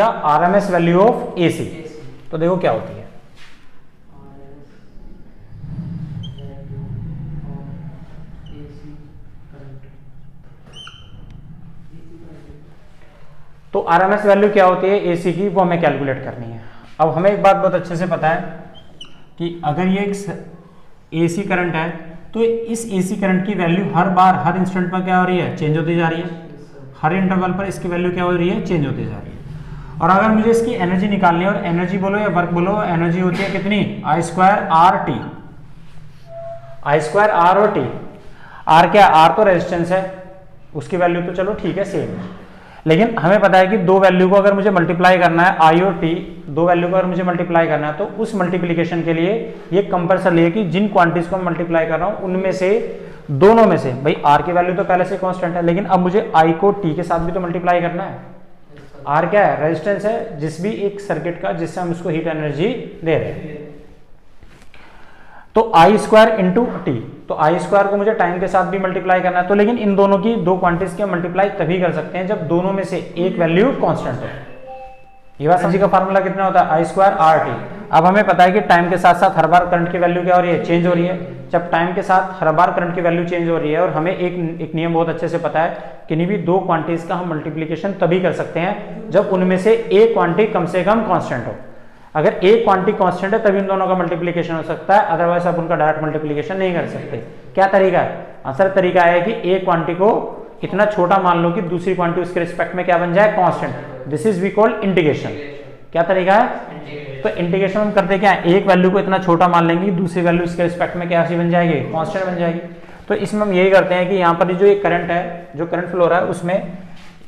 या RMS value of AC. तो देखो क्या होती है, तो आरएमएस वैल्यू क्या होती है एसी की, वो हमें कैलकुलेट करनी है। अब हमें एक बात बहुत अच्छे से पता है कि अगर ये एक एसी करंट है तो इस एसी करंट की वैल्यू हर बार हर इंस्टेंट पर क्या हो रही है, चेंज होती जा रही है। हर इंटरवल पर इसकी वैल्यू क्या हो रही है, चेंज होती जा रही है। और अगर मुझे इसकी एनर्जी निकालनी है, और एनर्जी बोलो या वर्क बोलो, एनर्जी होती है कितनी, I square R T. I square R और टी, आर क्या, आर तो रेजिस्टेंस है, उसकी वैल्यू तो चलो ठीक है सेम है, लेकिन हमें पता है कि दो वैल्यू को अगर मुझे मल्टीप्लाई करना है, आई और टी, दो वैल्यू को अगर मुझे मल्टीप्लाई करना है तो उस मल्टीप्लीकेशन के लिए ये कंपल्सरी है कि जिन क्वांटिटीज को मैं मल्टीप्लाई कर रहा हूं उनमें से दोनों में से, भाई आर की वैल्यू तो पहले से कांस्टेंट है, लेकिन अब मुझे आई को टी के साथ भी तो मल्टीप्लाई करना है। आर क्या है, रेजिस्टेंस है जिस भी एक सर्किट का जिससे हम उसको हीट एनर्जी दे रहे हैं। तो आई स्क्वायर इंटू टी, तो आई स्क्वायर को मुझे टाइम के साथ भी मल्टीप्लाई करना है, तो लेकिन इन दोनों की दो क्वांटिटीज के मल्टीप्लाई तभी कर सकते हैं जब दोनों में से एक वैल्यू कांस्टेंट हो। ये बात समझी का फार्मूला कितना होता है, आई स्क्वायर आर टी। अब हमें पता है कि टाइम के साथ साथ हर बार करंट की वैल्यू क्या हो रही है, चेंज हो रही है। जब टाइम के साथ हर बार करंट की वैल्यू चेंज हो रही है, और हमें एक नियम बहुत अच्छे से पता है, किन्हीं भी दो क्वांटिटीज का हम मल्टीप्लीकेशन तभी कर सकते हैं जब उनमें से एक क्वांटिटी कम से कम कांस्टेंट हो। अगर एक क्वांटिटी कांस्टेंट है तभी इन दोनों का मल्टीप्लीकेशन हो सकता है, अदरवाइज आप उनका डायरेक्ट मल्टीप्लीकेशन नहीं कर सकते। क्या तरीका है, असल तरीका है कि एक क्वांटिटी को इतना छोटा मान लो कि दूसरी क्वांटिटी उसके रिस्पेक्ट में क्या बन जाए, constant. This is we called integration. क्या तरीका है, तो इंटीग्रेशन हम करते क्या है, एक वैल्यू को इतना छोटा मान लेंगे, दूसरी वैल्यू इसके रिस्पेक्ट में क्या बन जाएगी, कांस्टेंट बन जाएगी। तो इसमें हम यही करते हैं कि यहाँ पर जो एक करंट है, जो करंट फ्लो रहा है उसमें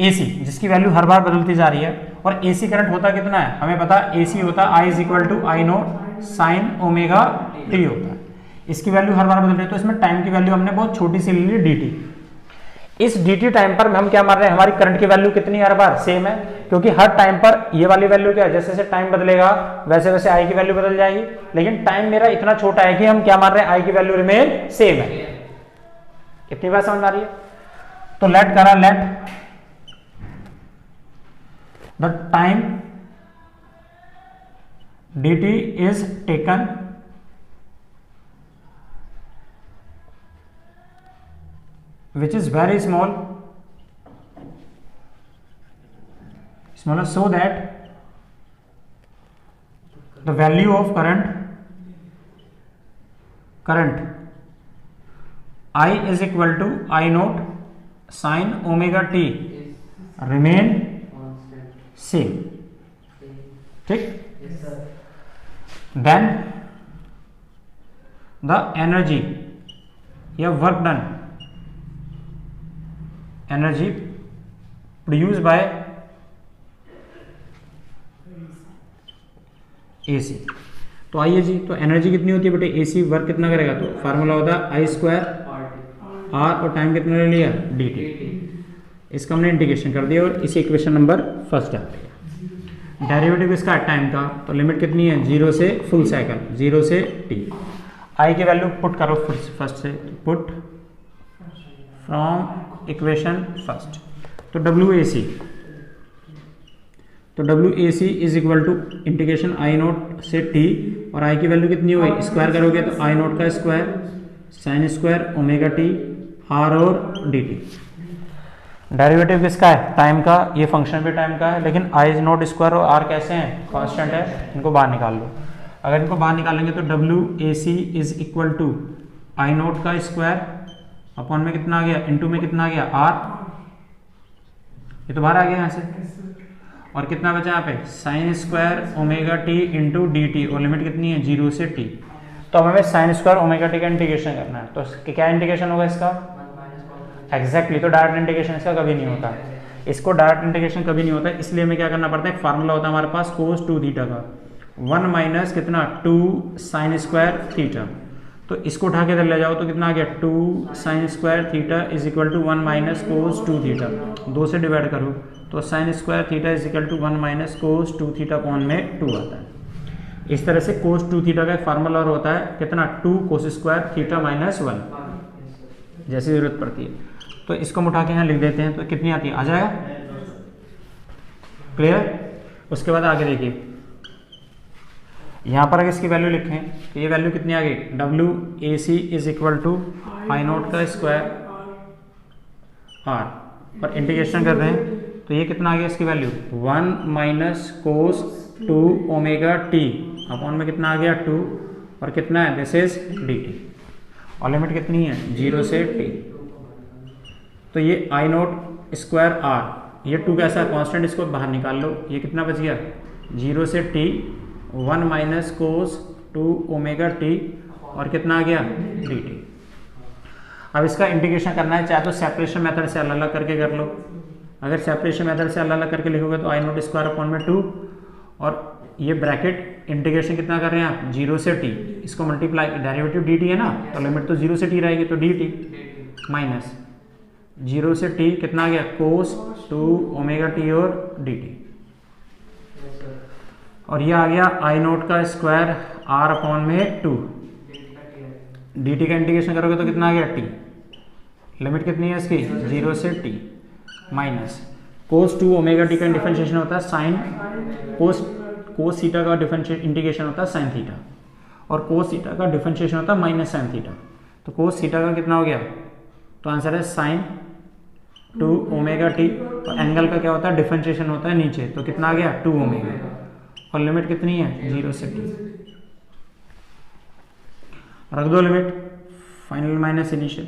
एसी जिसकी वैल्यू हर बार बदलती जा रही है, और एसी करंट होता कितना है हमें पता है, एसी होता है I is equal to I naught sine omega T होता है। इसकी वैल्यू हर बार बदल रही है, तो इसमें टाइम की वैल्यू हमने बहुत छोटी सी ले ली dt। इस dt टाइम पर हम क्या मान रहे हैं, हमारी करंट की वैल्यू कितनी हर बार सेम है, क्योंकि हर टाइम पर ये वाली वैल्यू क्या है, जैसे जैसे टाइम बदलेगा वैसे वैसे आई की वैल्यू बदल जाएगी, लेकिन टाइम मेरा इतना छोटा है कि हम क्या मान रहे हैं, आई की वैल्यू रिमेन सेम है। कितनी बात समझ आ रही है, तो लेट करा, late the time dt is taken which is very small, smaller, so that the value of current I is equal to I naught sin omega t remain same, ठीक। Then the energy या work done, energy produce by AC. तो आइए जी, तो energy कितनी होती है बेटे, AC work कितना करेगा, तो फार्मूला होता है आई स्क्वायर आर और टाइम कितना ले लिया, डी टी। इसका हमने इंटीग्रेशन कर दिया और इसी इक्वेशन नंबर फर्स्ट डाल दिया। डेरिवेटिव इसका टाइम का, तो लिमिट कितनी है, 0 से फुल साइकिल, 0 से टी। आई की वैल्यू पुट करो फर्स्ट से, पुट फ्रॉम इक्वेशन फर्स्ट, तो डब्ल्यू ए सी, तो W A C is equal to integration I naught से टी, और आई की वैल्यू कितनी हुई, स्क्वायर करोगे तो आई नोट का square sine square omega T R और डी टी। डेरिवेटिव किसका है, टाइम का, ये फंक्शन भी टाइम का है, लेकिन आई नोट स्क्वायर और आर कैसे हैं, कांस्टेंट है, इनको बाहर निकाल लो। अगर इनको बाहर निकालेंगे तो W A C is equal to I naught का स्क्वायर अपॉन में कितना आ गया, इनटू में कितना आ गया, आर, ये तो बाहर आ गया यहाँ से, और कितना बचा यहाँ पे, sign square omega T into D T, और लिमिट कितनी है, 0 से टी। तो अब हमें साइन स्क्वायर ओमेगा टी का इंटीग्रेशन करना है, तो क्या इंटीग्रेशन होगा इसका, एग्जैक्टली, तो डायरेक्ट इंटीग्रेशन इसका कभी नहीं होता, इसको डायरेक्ट इंटीग्रेशन कभी नहीं होता, इसलिए हमें क्या करना पड़ता है, फार्मूला होता है हमारे पास कोस 2 थीटा का, 1 माइनस कितना 2 साइन स्क्वायर थीटा, तो इसको उठा के इधर ले जाओ तो कितना आ गया, 2 sine square theta is equal to 1 minus cos 2 theta, 2 से डिवाइड करो तो sine square theta is equal to 1 minus cos 2 theta upon में 2 आता है। इस तरह से कोस 2 थीटा का एक फार्मूला और होता है कितना, 2 कोस स्क्वायर थीटा माइनस 1, जैसी जरूरत पड़ती है। तो इसको हम उठा के यहाँ लिख देते हैं, तो कितनी आती है, आ जाएगा, क्लियर। उसके बाद आगे देखिए, यहाँ पर अगर इसकी वैल्यू लिखें तो ये वैल्यू कितनी आ गई, W A C is equal to I naught का स्क्वायर आर, और इंटीग्रेशन कर रहे हैं तो ये कितना आ गया इसकी value 1 minus cos 2 omega T upon में कितना आ गया 2, और कितना है दिस इज डी टी, और लिमिट कितनी है 0 से टी। तो ये आई नोट स्क्वायर आर, ये 2 कैसा कांस्टेंट, इसको बाहर निकाल लो, ये कितना बच गया 0 से T 1 minus cos 2 omega T, और कितना आ गया डी टी। अब इसका इंटीग्रेशन करना है, चाहे तो सेपरेशन मेथड से अलग अलग करके कर लो, अगर सेपरेशन मेथड से अलग अलग करके लिखोगे तो आई नोट स्क्वायर अपॉन में 2, और ये ब्रैकेट इंटीग्रेशन कितना कर रहे हैं आप 0 से टी, इसको मल्टीप्लाई, डेरिवेटिव डी टी है ना, तो लिमिट तो 0 से टी रहेगी, तो डी टी माइनस 0 से टी कितना आ गया कोस 2 ओमेगा टी और डी टी, और ये आ गया आई नोट का स्क्वायर आर अपॉन में 2, डी टी का इंटीग्रेशन करोगे तो कितना आ गया टी, लिमिट कितनी है इसकी 0 से T, minus cos 2 omega T का डिफरेंशिएशन होता है साइन कोस थीटा का डिफरेंशिएशन इंटीग्रेशन होता है साइन थीटा, और कोस थीटा का डिफरेंशिएशन होता है माइनस साइन थीटा, तो कोस थीटा का कितना हो गया, तो आंसर है साइन 2 ओमेगा टी, और एंगल का क्या होता है डिफरेंशिएशन होता है नीचे, तो कितना आ गया 2 ओमेगा, और लिमिट कितनी है 0 से टी, रख दो लिमिट, फाइनल माइनस इनिशियल,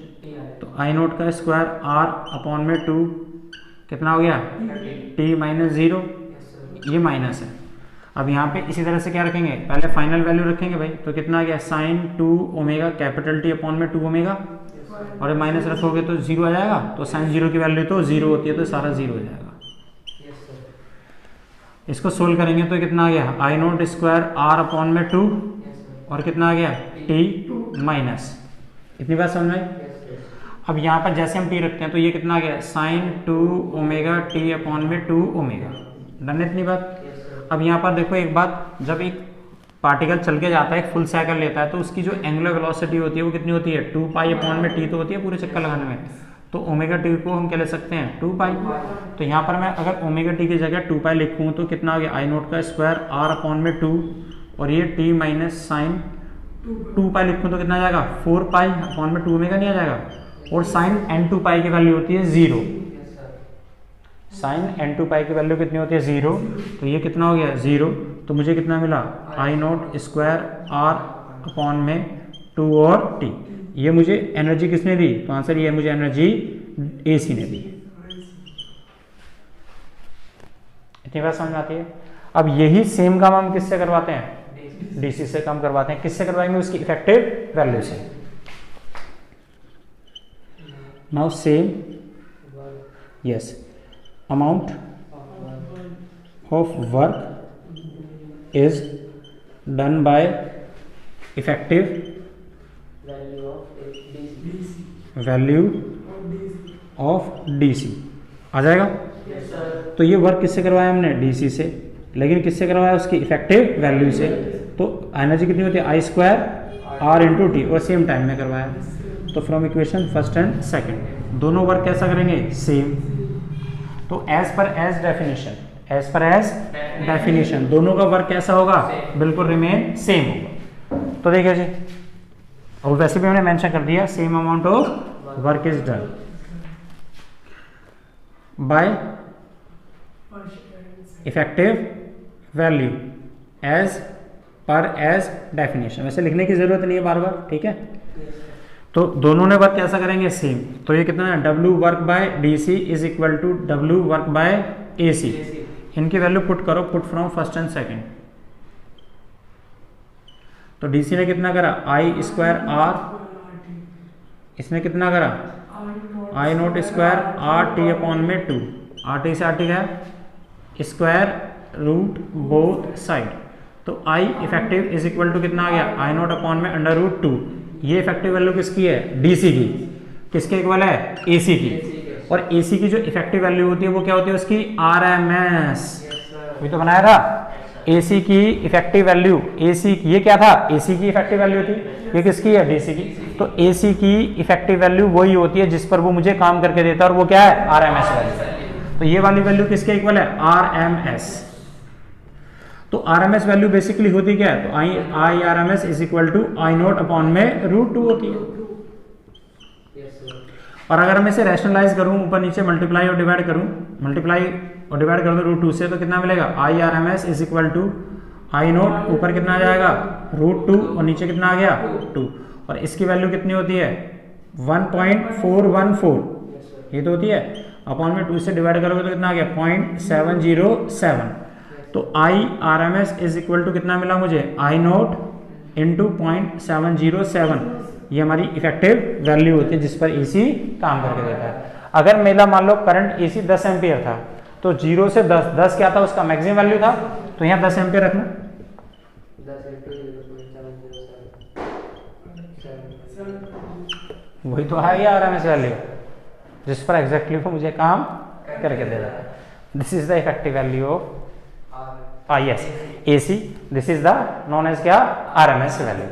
तो आई नोट का स्क्वायर आर अपॉन में 2 कितना हो गया टी माइनस 0, ये माइनस है। अब यहाँ पे इसी तरह से क्या रखेंगे, पहले फाइनल वैल्यू रखेंगे भाई, तो कितना आ गया sine 2 omega capital T upon में 2 ओमेगा, और ये माइनस रखोगे तो 0 आ जाएगा, तो साइन 0 की वैल्यू तो 0 होती है, तो सारा 0 हो जाएगा। इसको सोल्व करेंगे तो कितना आ गया I naught square are upon में 2, और कितना आ गया टी माइनस, इतनी बात समझ में। अब यहाँ पर जैसे हम टी रखते हैं तो ये कितना आ गया साइन 2 ओमेगा टी अपॉन में 2 ओमेगा, डन इतनी बात। अब यहाँ पर देखो एक बात, जब एक पार्टिकल चल के जाता है, एक फुल साइकिल लेता है, तो उसकी जो एंगुलर वेलोसिटी होती है वो कितनी होती है 2 पाई अपॉन में टी तो होती है पूरे चक्कर लगाने में, तो ओमेगा टी को हम क्या ले सकते हैं 2 पाई। तो यहाँ पर मैं अगर ओमेगा टी की जगह 2 पाई लिखूँ तो कितना आ गया आई नोट का स्क्वायर आर अपॉन में 2, और ये टी माइनस साइन 2 पाई लिखूँ तो कितना आ जाएगा 4 पाई अपॉन में 2 ओमेगा नहीं आ जाएगा, और साइन एन 2 पाई की वैल्यू होती है 0, साइन एन 2 पाई की वैल्यू कितनी होती है 0, तो ये कितना हो गया 0, तो मुझे कितना मिला आई नोट स्क्वायर आर अपॉन में 2 और टी। ये मुझे एनर्जी किसने दी, तो आंसर ये मुझे एनर्जी एसी ने दी। इतनी बात समझ में आती है। अब यही सेम काम हम किससे करवाते हैं, डीसी से काम करवाते हैं। किससे करवाएंगे, उसकी इफेक्टिव वैल्यू से। Now same yes amount of work is done by effective value of DC आ जाएगा। तो ये वर्क किससे करवाया हमने, डीसी से, लेकिन किससे करवाया उसकी इफेक्टिव वैल्यू से। तो एनर्जी कितनी होती है आई स्क्वायर आर इंटू टी, और सेम टाइम में करवाया। तो from equation first and second दोनों वर्क कैसा करेंगे, सेम। तो एज पर एज डेफिनेशन दोनों का वर्क कैसा होगा, बिल्कुल रिमेन सेम होगा। तो देखिए जी, और वैसे भी हमने मेंशन कर दिया same amount of work is done by effective value as per as definition. वैसे लिखने की जरूरत नहीं है बार बार, ठीक है। तो दोनों ने वर्क कैसा करेंगे, सेम। तो ये कितना है, W work by DC is equal to W work by AC। इनकी वैल्यू पुट करो, put from first and second. तो DC ने कितना करा आई स्क्वायर आर, इसने कितना करा I naught square R T upon में 2, आर टी से आर टी गया स्क्वायर रूट बोथ साइड। तो I effective is equal to कितना आ गया आई नोट अपॉन में अंडर रूट 2। ये इफेक्टिव वैल्यू किसकी है, डीसी की। किसके इक्वल है, एसी की। और एसी की जो इफेक्टिव वैल्यू होती है वो क्या होती है उसकी, आरएमएस। अभी तो बनाया था एसी की इफेक्टिव वैल्यू, एसी की, ये क्या था एसी की इफेक्टिव वैल्यू थी, ये किसकी है डीसी की। तो एसी की इफेक्टिव वैल्यू वही होती है जिस पर वो मुझे काम करके देता है, और वो क्या है आरएमएस वैल्यू। तो ये वाली वैल्यू किसके इक्वल है, आरएमएस। तो आरएमएस वैल्यू बेसिकली होती क्या है, तो I R M S is equal to I naught upon में √2 होती है। और अगर मैं इसे रैशनलाइज करूं, ऊपर नीचे मल्टीप्लाई और डिवाइड करूं, मल्टीप्लाई और डिवाइड कर दो √2 से, तो कितना मिलेगा, I R M S is equal to I naught, ऊपर कितना आ जाएगा √2 और नीचे कितना आ गया 2, और इसकी वैल्यू कितनी होती है 1.414, ये तो होती है, अपॉन में 2 से डिवाइड करोगे तो कितना आ गया 0.707। तो I R M S is equal to कितना मिला मुझे, आई नोट इंटू 0.707, ये हमारी इफेक्टिव वैल्यू होती है जिस पर एसी काम करके देता है। अगर मेरा मान लो करंट एसी 10 एम्पियर था, तो 0 से 10 क्या था, उसका मैक्सिमम वैल्यू था, तो यहाँ 10 एम्पियर रखना, वही तो है ये आरएमएस वैल्यू जिस पर एग्जैक्टली वो मुझे काम करके दे रहा है। This is the effective value of I S AC, this is the known as क्या आरएमएस वैल्यू।